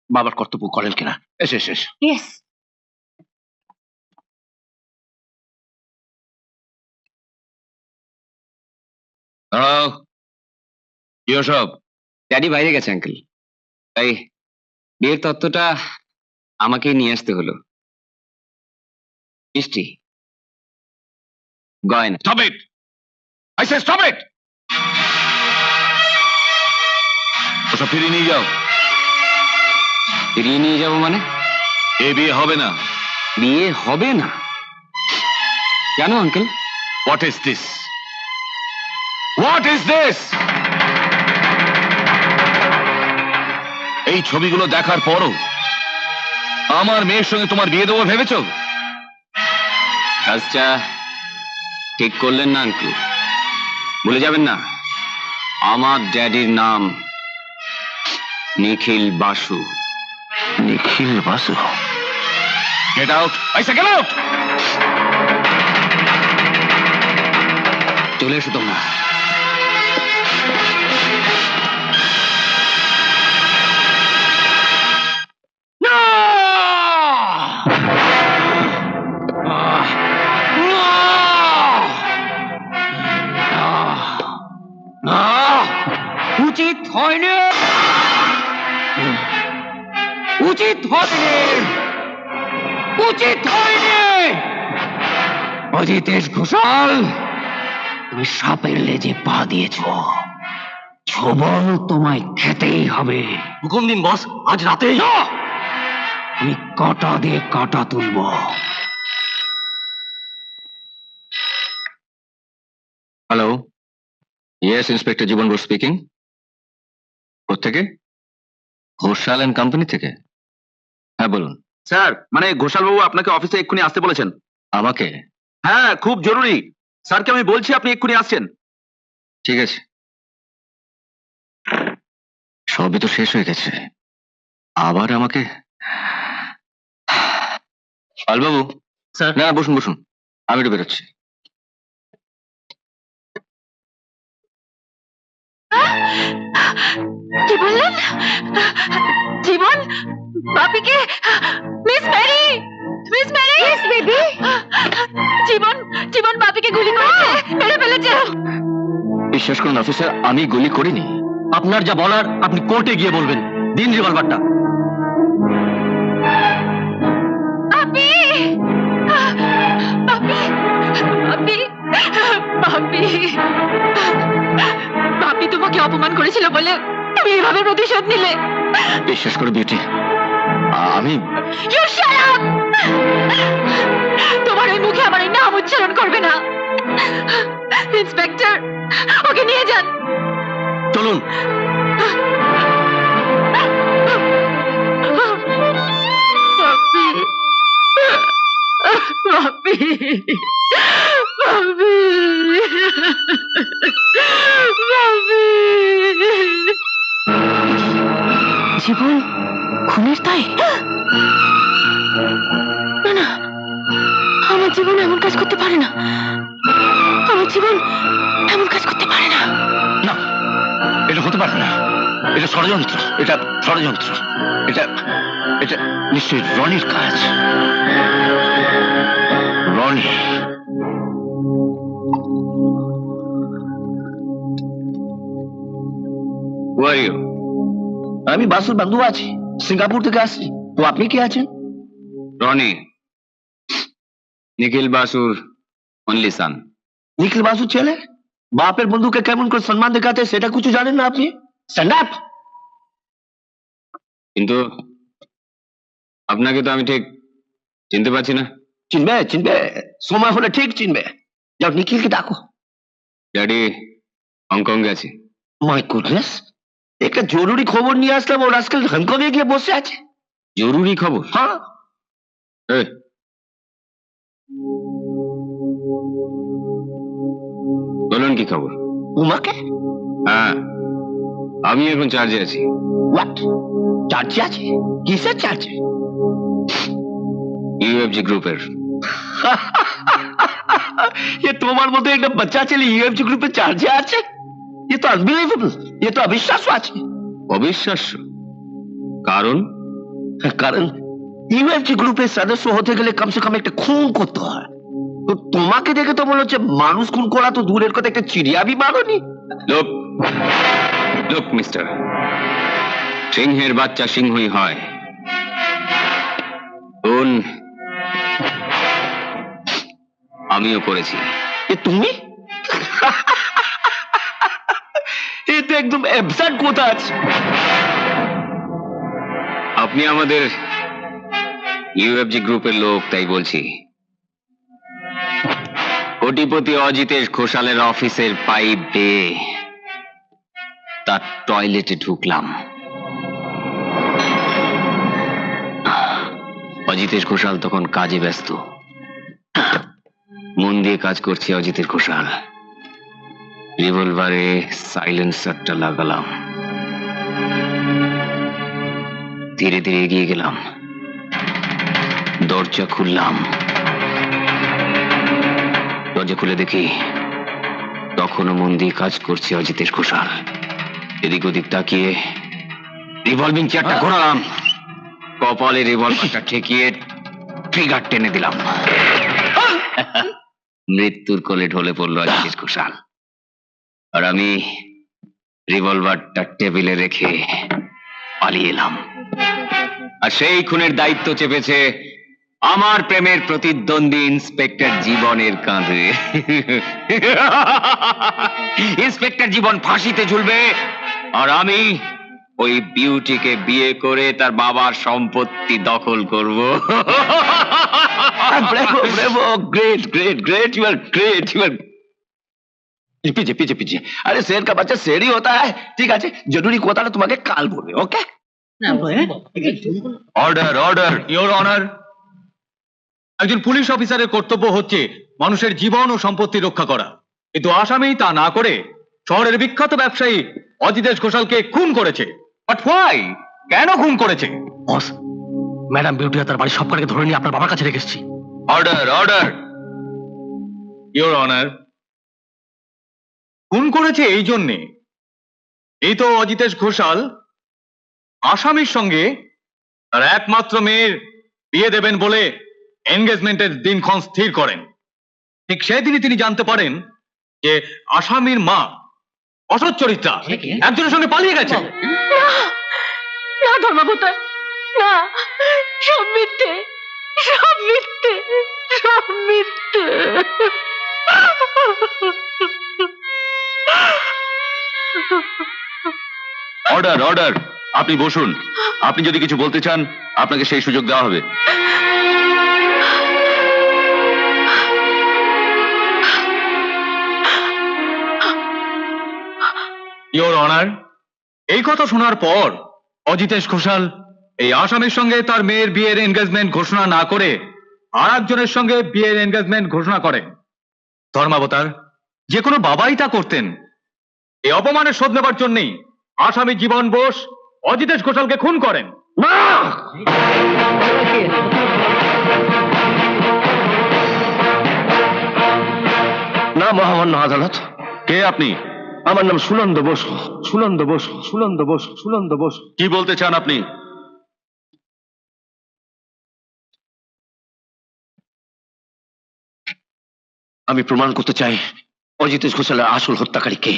Speaker 2: বাবার কর্তব্য করেন কিনা। এসে এসে এসে।
Speaker 3: ইয়েস।
Speaker 7: দাঁড়াও, কি সব?
Speaker 1: ড্যাডি বাইরে গেছে আঙ্কেল, তাই বিয়ের তত্ত্বটা আমাকেই নিয়ে আসতে হলো। মিষ্টি, গয়না।
Speaker 7: Stop it, I say stop it. ওসব ফিরিয়ে নিয়ে যাও।
Speaker 1: ফিরিয়ে নিয়ে যাবো মানে?
Speaker 7: এ বিয়ে হবে না।
Speaker 1: বিয়ে হবে না কেন uncle?
Speaker 7: What is this? What is this? এই ছবিগুলো দেখার পরও আমার মেয়ের সঙ্গে তোমার বিয়ে দেবো ভেবেছো?
Speaker 1: কাজটা ঠিক করলেন না আঙ্কেল। ভুলে যাবেন না, আমার ড্যাডির নাম Nikhil Basu.
Speaker 2: Nikhil Basu?
Speaker 7: Get out, I say get out.
Speaker 1: চলে এসো তোমরা। উচিত হয়নি, উচিত হয়নি, উচিত হয়নি। অজিতেশ ঘোষাল, তুমি সাপের লেজে পা দিয়েছ, ছবল তোমায় খেতেই হবে।
Speaker 5: হুকুম দিন বস, আজ রাতেই।
Speaker 1: আমি কাঁটা দিয়ে কাঁটা তুলব। হ্যালো, ইয়েস ইন্সপেক্টর জীবন বোস স্পিকিং। কোত্থেকে? ঘোষাল অ্যান্ড কোম্পানি থেকে? হ্যাঁ বলুন।
Speaker 8: স্যার, মানে ঘোষাল বাবু আপনাকে অফিসে এক্ষুনি আসতে বলেছেন।
Speaker 1: আমাকে?
Speaker 8: হ্যাঁ, খুব জরুরি। স্যারকে আমি বলছি আপনি এক্ষুনি আসছেন।
Speaker 1: ঠিক আছে, সবই তো শেষ হয়ে গেছে, আবার আমাকে? পালবাবু।
Speaker 5: স্যার।
Speaker 1: না বসুন বসুন, আমি একটু বেরোচ্ছি।
Speaker 6: কি বললেন? জীবন বাপিকে? Miss Mary, Miss Mary.
Speaker 3: Yes baby.
Speaker 6: Jiban, Jiban বাপিকে গুলি করেছে, মেরে ফেলেছে।
Speaker 1: বিশ্বাস করুন অফিসার, আমি গুলি করিনি।
Speaker 5: আপনার যা বলার আপনি কোর্টে গিয়ে বলবেন। দিন রিভলভারটা।
Speaker 6: বাপি, বাপি, বাপি, বাপি, বাপি তোমাকে অপমান করেছিল বলে তুমি এভাবে প্রতিশোধ নিলে।
Speaker 1: বিশ্বাস করো বিউটি, আমি
Speaker 6: You shut up! তোমার ওই মুখে আমার এই নাম উচ্চারণ করবে না। ইন্সপেক্টর, ওকে নিয়ে যান।
Speaker 2: চলুন।
Speaker 6: বাপি, বাপি, বাপি, বাপি। জীবন খুনের দায়? না না, আমার জীবন এমন কাজ করতে পারে না। আমার জীবন এমন কাজ করতে পারে না।
Speaker 2: না, এটা হতে পারে না। এটা ষড়যন্ত্র, এটা ষড়যন্ত্র, এটা এটা নিশ্চয়ই রনির কাজ। রনি।
Speaker 1: Who are you?
Speaker 2: আমি বাসুর বন্ধু আছি, সিঙ্গাপুর থেকে আসছি। তো আপনি কে আছেন?
Speaker 1: রনি, নিখিল বাসুর অনলি সান।
Speaker 2: নিখিল বাসু ছেলে বাপের বন্ধুকে কেমন করে সম্মান দেখাতে সেটা কিছু জানেন না আপনি? Stand up.
Speaker 1: কিন্তু আপনাকে তো আমি ঠিক চিনতে পারছি না।
Speaker 2: চিনবে চিনবে, সময় হলে ঠিক চিনবে। যাও নিখিলকে ডাকো।
Speaker 1: ড্যাডি হংকং গেছে।
Speaker 2: মাই গুডনেস, একটা জরুরি খবর নিয়ে আসলাম, ওর আজকাল হংকং এ গিয়ে বসে আছে।
Speaker 1: জরুরি খবর?
Speaker 2: হ্যাঁ,
Speaker 1: এই, বলুন কি খবর?
Speaker 2: উমাকে?
Speaker 1: হ্যাঁ, আমি এখন চার্জে আছি।
Speaker 2: হোয়াট? চার্জে আছে? কিসের চার্জে?
Speaker 1: ইউএফজি গ্রুপের।
Speaker 2: ये তোমার মতো একটা বাচ্চা ছেলে ইউএফজি গ্রুপে চার্জে আছে? ये तो अनबिलीवेबल, ये तो अविश्वास আছে।
Speaker 1: অবিশ্বাস্য। কারণ?
Speaker 2: কারণ ইউএফজি গ্রুপের সদস্য হতে গেলে কমসে কম একটা খুন করতে হয়। তো তোমাকে দেখে তো মনে হচ্ছে মানুষ খুন করা তো দূরের কথা, একটা চিড়িয়া বি মারোনি।
Speaker 1: লোক লোক মিস্টার, সিংহের বাচ্চা সিংহই হয়। খুন আমিও করেছি।
Speaker 2: এ তুমি? এ তো একদম অ্যাবসার্ড কথা আছে।
Speaker 1: আপনি আমাদের ইউএফজি গ্রুপের লোক, তাই বলছি। কোটিপতি অজিতেশ ঘোষালের অফিসের পাইপ বেয়ে তার টয়লেটে ঢুকলাম। অজিতেশ ঘোষাল তখন কাজে ব্যস্ত। মন দিয়ে কাজ করছে অজিতেশ ঘোষাল। রিভলভারে সাইলেন্সারটা লাগালাম। ধীরে ধীরে এগিয়ে গেলাম, দরজা খুললাম। দরজা খুলে দেখি তখনও মন দিয়ে কাজ করছে অজিতেশ ঘোষাল। এদিক ওদিক তাকিয়ে রিভলভিং চেয়ারটা ঘোরালাম, কপালে রিভলভারটা ঠেকিয়ে ট্রিগার টেনে দিলাম। মৃত্যুর কোলে ঢলে পড়ল অজিতেশ ঘোষাল, আর আমি রিভলভারটা টেবিলে রেখে পালিয়ে এলাম। আর সেই খুনের দায়িত্ব চেপেছে আমার প্রেমের প্রতিদ্বন্দ্বী ইন্সপেক্টর জীবনের কাঁধে। ইন্সপেক্টর জীবন ফাঁসিতে ঝুলবে, আর আমি ওই বিউটিকে বিয়ে করে তার বাবার সম্পত্তি দখল করব।
Speaker 2: Bravo bravo, great great great, you are great, you are. पीछे पीछे पीछे, अरे शेर का बच्चा शेर ही होता है। ठीक है, जरूरी কথাটা তোমাকে কাল বলবে। Okay?
Speaker 8: Order order, your honour. একজন পুলিশ অফিসারের কর্তব্য হচ্ছে মানুষের জীবন ও সম্পত্তি রক্ষা করা, কিন্তু আসামি তা না করে শহরের বিখ্যাত ব্যবসায়ী অজিতেশ ঘোষালকে খুন করেছে। But why? কেন খুন করেছে?
Speaker 5: বস, ম্যাডাম বিউটি আর তার বাড়ির সব কটাকে ধরে নিয়ে আপনার বাবার কাছে রেখে এসেছি।
Speaker 8: Order order, your honour. খুন করেছে এই জন্যে, এই তো অজিতেশ ঘোষাল আসামির সঙ্গে তার একমাত্র মেয়ের বিয়ে দেবেন বলে এনগেজমেন্টের দিনক্ষণ স্থির করেন। ঠিক সেদিনই তিনি জানতে পারেন যে আসামির মা অসৎ চরিত্রা একজনের সঙ্গে পালিয়ে গেছে।
Speaker 6: না ধর্মাবতার, না, সব মিথ্যে, সব মিথ্যে, সব মিথ্যে।
Speaker 8: অর্ডার অর্ডার, আপনি বসুন। আপনি যদি কিছু বলতে চান আপনাকে সেই সুযোগ দেওয়া হবে। ইওর অনার, এই কথা শোনার পর অজিতেশ ঘোষাল এই আসামির সঙ্গে তার মেয়ের বিয়ের এনগেজমেন্ট ঘোষণা না করে আর একজনের সঙ্গে বিয়ের এনগেজমেন্ট ঘোষণা করেন। ধর্মাবতার, যে কোনো বাবাই তা করতেন। এই অপমানের শোধ নেবার জন্যই আসামি জীবন বোস অজিতেশ ঘোষালকে খুন করেন।
Speaker 2: না মহামান্য আদালত,
Speaker 8: কে আপনি?
Speaker 2: আমার নাম সুনন্দ বোস, সুনন্দ বোস, সুনন্দ বোস, সুনন্দ বোস।
Speaker 8: কি বলতে চান আপনি?
Speaker 2: আমি প্রমাণ করতে চাই অজিতেশ ঘোষালের আসল হত্যাকারী কে।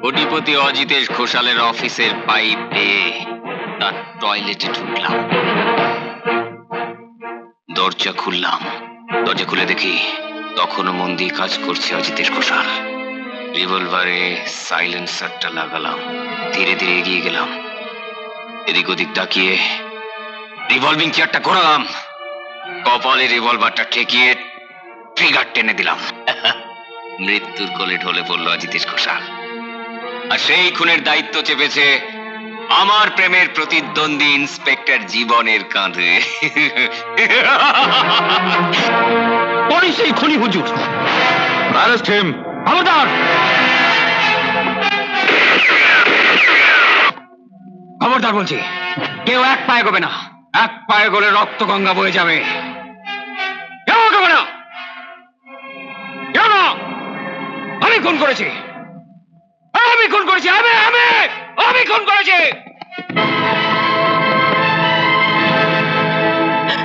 Speaker 1: কোটিপতি অজিতেশ ঘোষালের অফিসের পাইপ পেয়ে তার টয়লেটে ঢুকলাম। দরজা খুললাম। দরজা খুলে দেখি তখনও মন দিয়ে কাজ করছে অজিতেশ ঘোষাল। রিভলভারে সাইলেন্সারটা লাগালাম। ধীরে ধীরে এগিয়ে গেলাম। এদিক ওদিক তাকিয়ে রিভলভিং চেয়ারটা ঘোরালাম। কপালে রিভলভারটা ঠেকিয়ে ট্রিগার টেনে দিলাম। মৃত্যুর কোলে ঢলে পড়ল অজিতেশ ঘোষাল। আর সেই খুনের দায়িত্ব চেপেছে আমার প্রেমের প্রতিদ্বন্দ্বী ইন্সপেক্টর জীবনের কাঁধে।
Speaker 8: ওই সেই খনি হুজুর, অ্যারেস্ট হিম। খবরদার!
Speaker 1: খবরদার বলছি, কেউ এক পায়ে গোবে না। এক পায়ে গলে রক্ত গঙ্গা বয়ে যাবে। কেউ গোবে না। কেউ না। আমি খুন করেছি। আমি খুন করেছি। আমি খুন করেছি।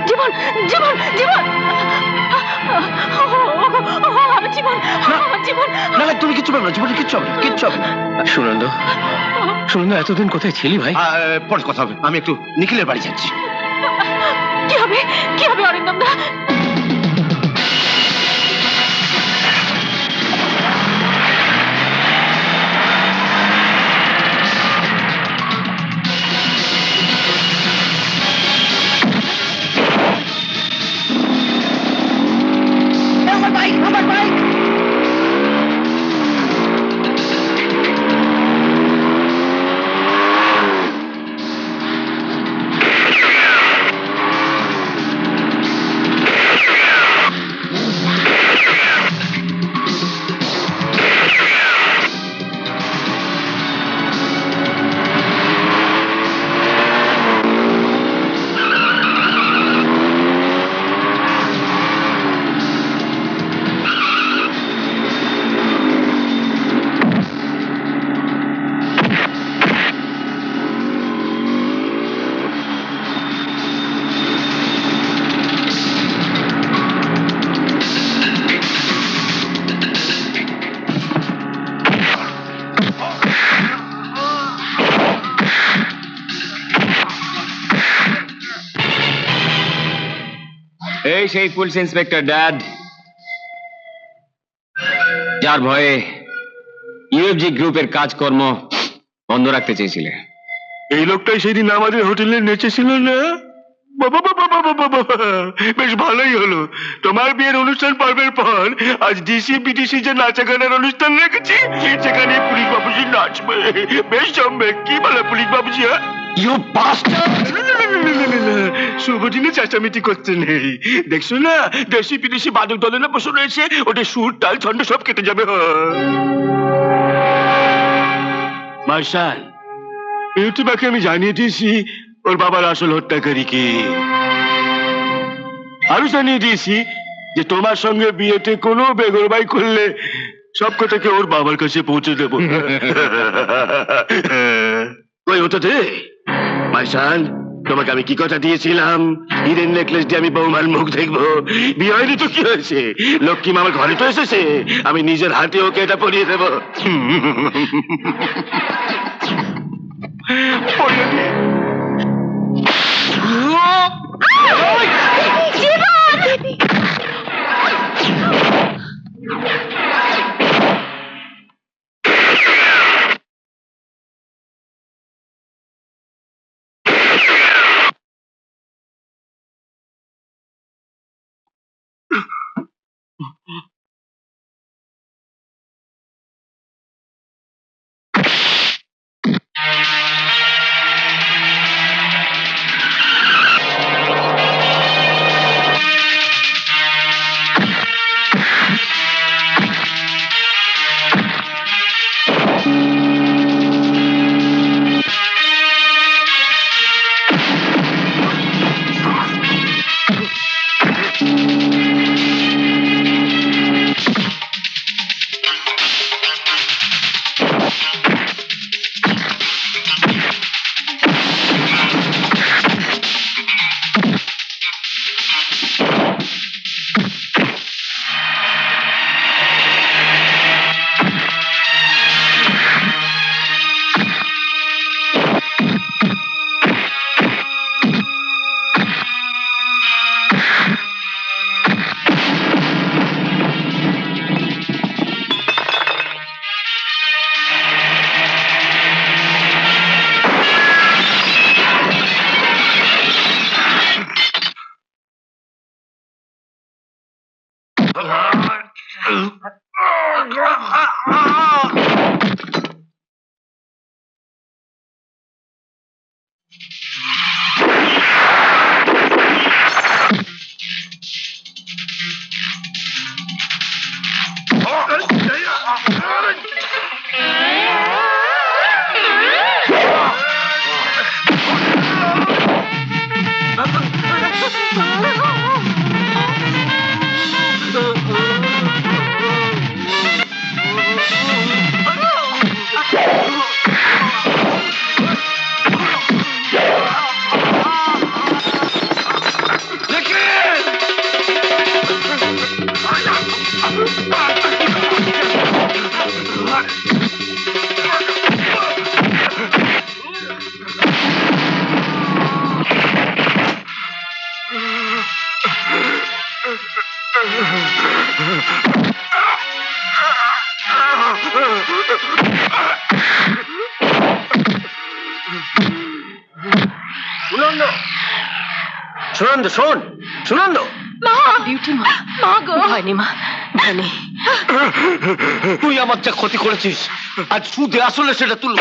Speaker 6: জীবন জীবন জীবন আমার জীবন, আমার জীবন।
Speaker 2: না তুমি কিচ্ছু পাবে না, জীবনে কিচ্ছু হবে না, কিচ্ছু হবে না।
Speaker 8: সুনন্দ, সুনন্দ, এতদিন কোথায় ছিলি ভাই?
Speaker 2: পরে কথা হবে, আমি একটু নিখিলের বাড়ি যাচ্ছি।
Speaker 6: কি হবে, কি হবে অরিন্দম দা?
Speaker 1: এই সেই পুলিশ ইন্সপেক্টর ড্যাড, যার ভয়ে ইউএফজি গ্রুপের কাজকর্ম বন্ধ রাখতে চেয়েছিলে।
Speaker 2: এই লোকটাই সেদিন আমাদের হোটেলে নেচেছিল না? বাবা বাবা বাবা বাবা, বেশ ভালোই হলো। তোমার বিয়ের অনুষ্ঠান পর্বের পর আজ ডিসি বিডিসি যে নাচা গানের অনুষ্ঠান রেখেছি, সেখানে পুলিশ বাবুজি নাচবে। বেশ জমবে। কি বলে পুলিশ বাবুজি?
Speaker 1: You bastard!
Speaker 2: শুভ দিনে চেঁচামেচি করতে নেই। দেখছো না, দেশি বিদেশি বাদক দলে না বসে রয়েছে। ওটা সুর তাল ছন্দ সব কেটে যাবে। মার্শাল, ইউটিউবাকে আমি জানিয়ে দিয়েছি ওর বাবার আসল হত্যাকারীকে। আরো জানিয়ে দিয়েছি যে তোমার সঙ্গে বিয়েতে কোনো বেগরবাই করলে সব কথাকে ওর বাবার কাছে পৌঁছে দেবো। ওই ওটা দে মাইশান, তোমাকে আমি কি কথা দিয়েছিলাম? হিরেন নেকলেস দিয়ে আমি বৌমার মুখ দেখবো। বিয়ে হয়নি তো কি হয়েছে? লক্ষ্মী মামার ঘরে তো এসেছে। আমি নিজের হাতে ওকে এটা পরিয়ে দেবো। পরিয়ে দে। সুনন্দ, সুনন্দ, শোন, সুনন্দ।
Speaker 6: মা, বিউটি মা, মা গো, হয়নি মা, হয়নি।
Speaker 2: তুই আমার যা ক্ষতি করেছিস আজ সুদে আসলে সেটা তুল।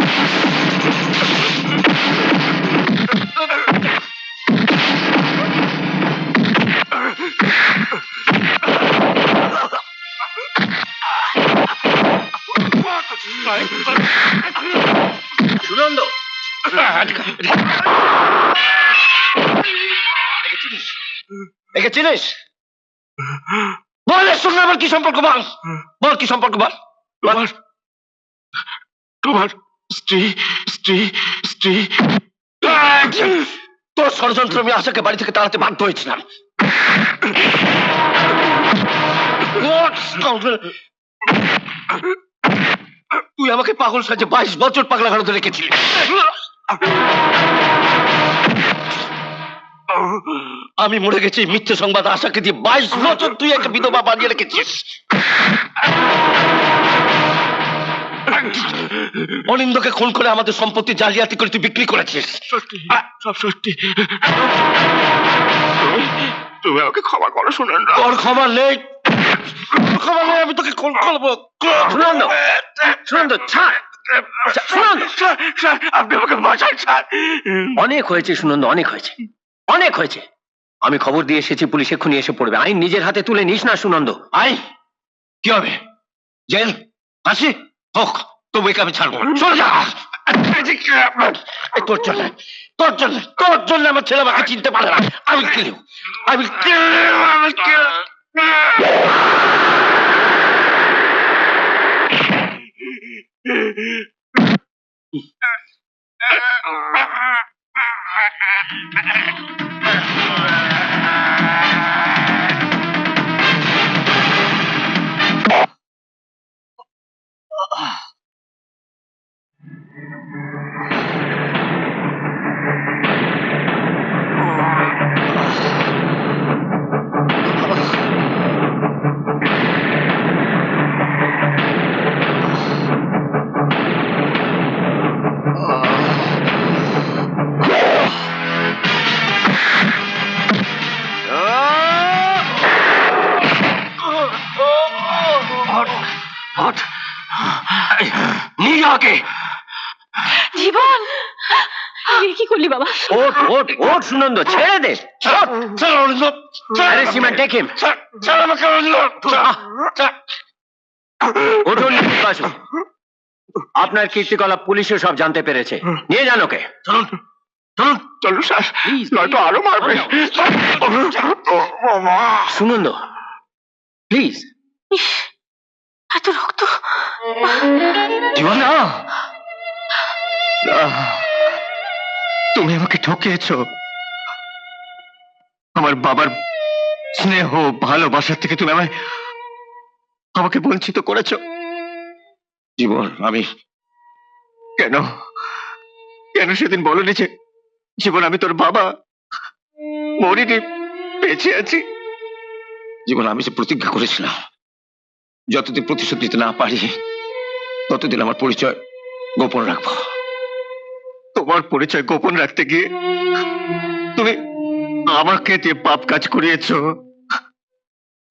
Speaker 2: সুনন্দ, একে চিনিস? বল শুনলে আমার কি সম্পর্ক, বল বল কি সম্পর্ক, বল। তোমার স্ত্রী স্ত্রী স্ত্রী। তোর ষড়যন্ত্র আমি আশাকে বাড়ি থেকে তাড়াতে বাধ্য হয়েছিলাম। তুই আমাকে পাগল সাজে 22 বছর পাগলা ঘাড়তে রেখেছিলি। আমি মরে গেছি মিথ্যে সংবাদ আশাকে দিয়ে 22 বছর তুই একটা বিধবা বানিয়ে রেখেছিস। অনিন্দকে খুন করে আমাদের সম্পত্তি জালিয়াতি করে তুই বিক্রি করেছিস। সব সত্যি। তুমি আমাকে ক্ষমা করো সুনন্দ। তোর ক্ষমা নেই, ক্ষমা নেই, আমি তোকে খুন করবো। সুনন্দ, সুনন্দ, ছাড়, সুনন্দ, আপনি আমাকে বাঁচান, ছাড়। অনেক হয়েছে সুনন্দ, অনেক হয়েছে, অনেক হয়েছে। আমি খবর দিয়ে এসেছি, পুলিশ এক্ষুনি এসে পড়বে। আইন নিজের হাতে তুলে নিস না সুনন্দ। আইন কি হবে? জেল, ফাঁসি হোক, তবু একে আমি ছাড়বো। চলে যা। তোর জন্য, তোর জন্য, তোর জন্য আমার ছেলে আমাকে চিনতে পারে না। I will kill you. I will kill you. I will kill
Speaker 6: জীবন, কি করলি বাবা?
Speaker 2: ওঠ, ওঠ, ওঠ সুনন্দ, ছেড়ে দে। আরে সীমা, টেক হিম। উঠুন বাসু। আপনার কীর্তিকলাপ পুলিশও সব জানতে পেরেছে। নিয়ে যান ওকে। চলুন, চলুন, চলুন স্যার, নয়তো আরো মারবে। সুনন্দ, প্লিজ।
Speaker 6: এত রক্ত।
Speaker 2: জীবন, না, তুমি আমাকে ঠকিয়েছ। আমার বাবার স্নেহ ভালোবাসা থেকে তুমি আমাকে বঞ্চিত করেছ। জীবন, আমি কেন কেন সেদিন বলনি যে জীবন আমি তোর বাবা, মরিনি, বেঁচে আছি। জীবন, আমি যে প্রতিজ্ঞা করেছিলাম যতদিন প্রতিশোধ নিতে না পারি ততদিন আমার পরিচয় গোপন রাখবো। তোমার পরিচয় গোপন রাখতে গিয়ে তুমি আমাকে দিয়ে পাপ কাজ করিয়েছ।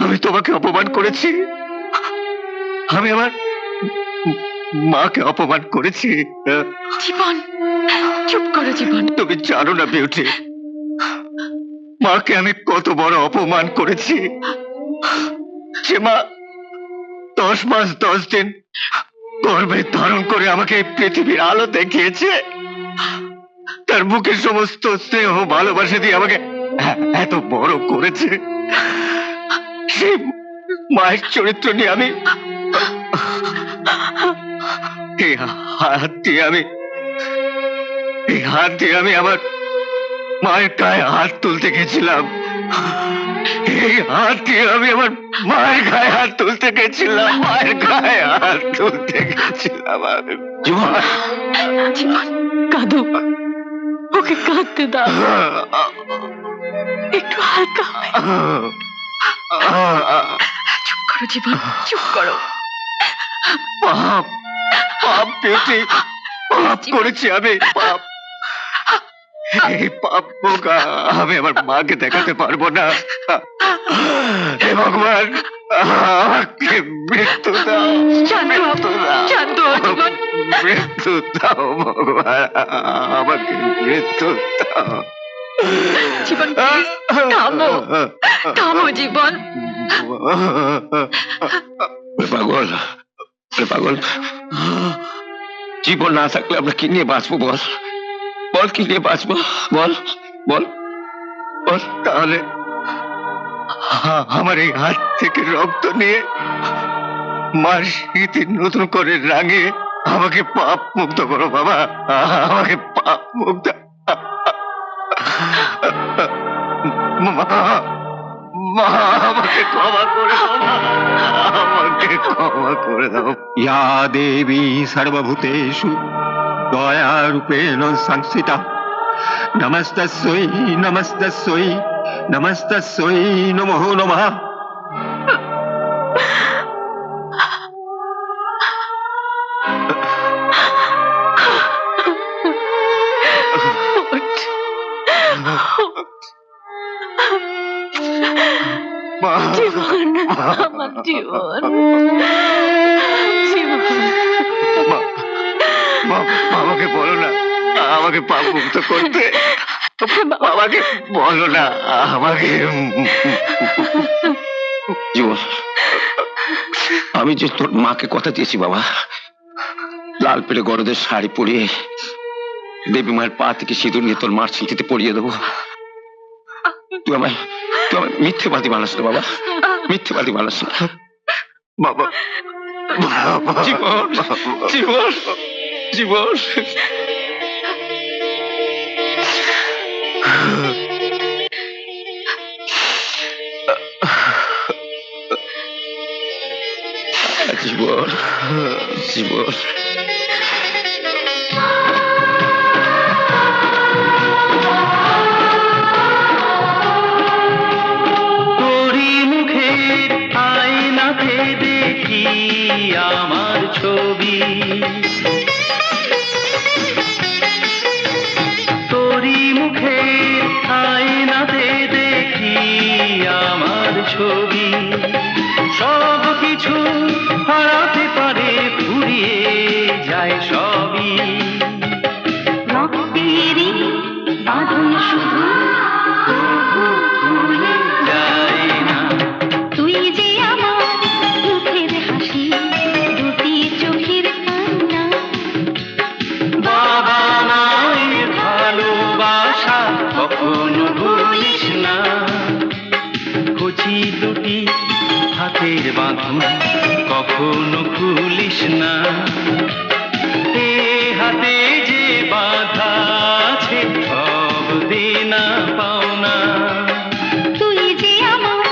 Speaker 2: আমি তোমাকে অপমান করেছি, আমি আমার মাকে অপমান করেছি।
Speaker 6: জীবন, চুপ করো জীবন।
Speaker 2: তুমি জানো না বিউটি, মাকে আমি কত বড় অপমান করেছি। যে মা 10 মাস 10 দিন গর্ভে ধারণ করে আমাকে এই পৃথিবীর আলো দেখিয়েছে, তার মুখের সমস্ত স্নেহ ভালোবাসা দিয়ে আমাকে এত বড় করেছে। সেই মায়ের চরিত্র নিয়ে আমি এই হাত দিয়ে আমি আমার মায়ের গায়ে হাত তুলতে গেছিলাম। এই এই হাত দিয়ে আমি আমার মায়ের গায়ে হাত তুলতে গেছিলাম, মায়ের গায়ে হাত তুলতে গেছিলাম আমি। জীবন,
Speaker 6: জীবন কাঁদো, ওকে কাঁদতে দাও, একটু হালকা হয়। চুপ করো জীবন, চুপ করো।
Speaker 2: পাপ, পাপ পেয়েছি, পাপ করেছি আমি, পাপ। এই পাপ বোকা আমি আমার মাকে দেখাতে পারবো না। হে ভগবান, আমাকে মৃত্যু দাও, মৃত্যু দাও,
Speaker 6: শান্ত হও জীবন।
Speaker 2: মৃত্যু দাও ভগবান, আমাকে মৃত্যু দাও।
Speaker 6: জীবন please, থামো, থামো জীবন।
Speaker 2: পাগল, পাগল, জীবন না থাকলে আমরা কি নিয়ে বাঁচবো বল, বল কি নিয়ে বাঁচবো, বল বল বল। তাহলে আমার এই হাত থেকে রক্ত নিয়ে মার স্মৃতি নতুন করে রাঙিয়ে আমাকে পাপ মুক্ত করো বাবা, আমাকে পাপ মুক্ত। মা, আমাকে ক্ষমা করে দাও, আমাকে ক্ষমা করে দাও।
Speaker 9: या देवी सर्वभूतेषु दयारूपेण संस्थिता नमस्तस्यै नमस्तस्यै नमस्तस्यै नमो नमः।
Speaker 6: জীবন, আমার জীবন, জীবন।
Speaker 2: আমাকে বলো না, আমাকে পাপ মুক্ত করতে, আমাকে বলো না, আমাকে। জীবন, আমি যে তোর মাকে কথা দিয়েছি বাবা, লাল পেড়ে গরদের শাড়ি পরিয়ে দেবী মায়ের পা থেকে সিঁদুর নিয়ে তোর মার স্মৃতিতে পরিয়ে দেবো। তুই আমায় মিথ্যেবাদী বানাস না বাবা, মিথ্যেবাদী বানাস না বাবা। জীবন, জীবন, জীবন। জীবন, জীবন।
Speaker 5: তোরি মুখের আয়নাতে দেখি আমার ছবি, তোরি মুখের আয়নাতে দেখি আমার ছবি। সব কিছু হারাতে পারে, ফুরিয়ে যায় সবই।
Speaker 3: রক্তেরই বাঁধন শুধু তবু ভুলে
Speaker 5: যায় না।
Speaker 3: তুই যে আমার মুখের হাসি, দুটি চোখের কান্না।
Speaker 5: বাবা মায়ের ভালোবাসা কখনো ভুলিস না। কচি দুটি হাতের বাঁধন কখনো খুলিস না। এ হাতে যে বাঁধা আছে সব দেনা পাওনা।
Speaker 3: তুই যে আমার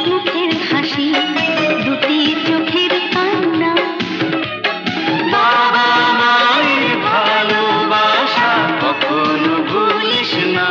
Speaker 3: মুখের হাসি, দুটি চোখের কান্না।
Speaker 5: বাবা মায়ের ভালোবাসা কখনো ভুলিস না।